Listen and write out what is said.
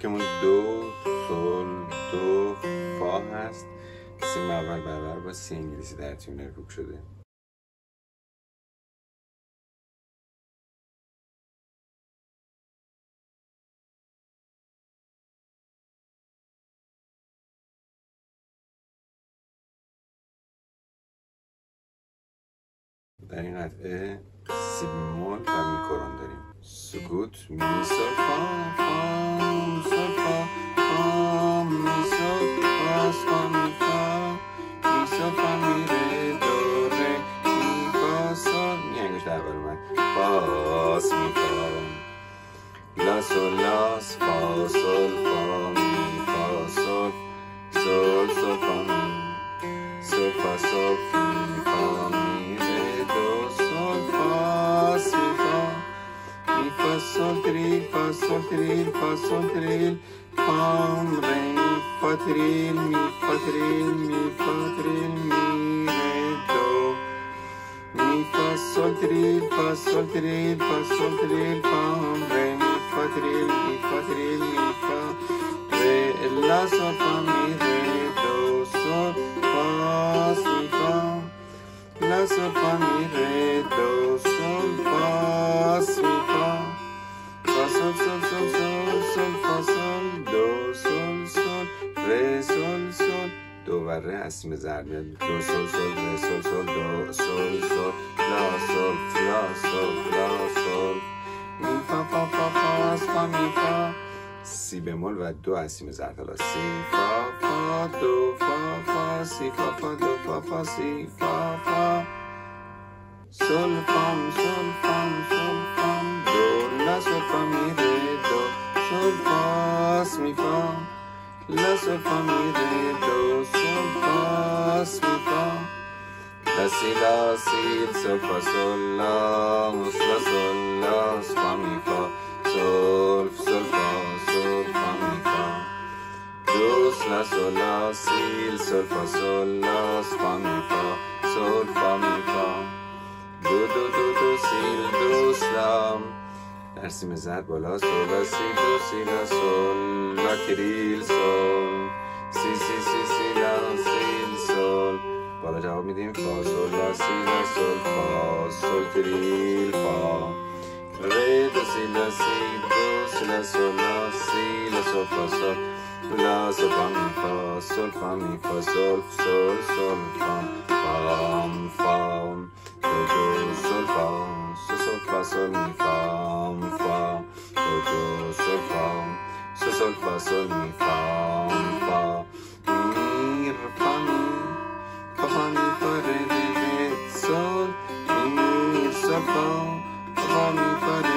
سبکمون دو سل دو فا هست. سیم اول برابر با سی انگلیسی در تیون رکوب شده. در این قطعه سی بیمول و می کرون داریم. سکوت می سل فا فا سل فا فا می سل فا فا می فا می سل فا می ره دو ره می فا سل می انگوش در بار اومد فاس می فا لا سل لاس فا سل فا می فا سل سل سل فا می سل فا سل فی فا می ره دو سل فا سی فا می فا سل تریل فا سل تریل فا سل تریل فام ره می فا تریل می فا تریل می فا تریل می ره دو می فا سل تریل فا سل تریل فا سل تریل فام ره می فا تریل می فا تریل می فا ره لا سل فا می ره دو سل فا سی فا لا سل فا می ره دو سل فا سی فا فا سل سل سل سل سل فا سل دو سل سل ره سل سل دو و ره از سیم ضرب میاد. دو سل سل ره سل سل دو سل سل لا سل لا سل لا سل می فا فا فا فا فا می فا سی بمول و دو از سیم ضرب. حالا سی فا فا دو فا فا سی فا فا دو فا فا سی فا فا سل فام سل فام سل فام دو لا سل فا می ره دو سل فا سی فا لا سل فا می ره دو سل فا سی فا لا سی لا سی سل فا سل لا لا سل لا فا می فا سل سل فا سل فا می فا دو لا سل لا سی سل فا سل لا فا می فا سل فا می فا دو دو دو دو سی دو سلام در سیم زد بالا سل لا سی دو سی لا سل لا تریل سل سی سی سی سی لا سی سل بالا جواب میدیم فا سل لا سی لا سل فا سل تریل فا ره دو سی لا سی دو سی لا سل لا سی لا سل فا سل لا سل فا می فا سل فا می فا سل سل سل فا فام فام دو دو سل فا سل فا سل می فام فا دو دو سل فا سل فا سل می فام فا می فا می فا فا می فا ره ره ره سل می سل فا فا می فا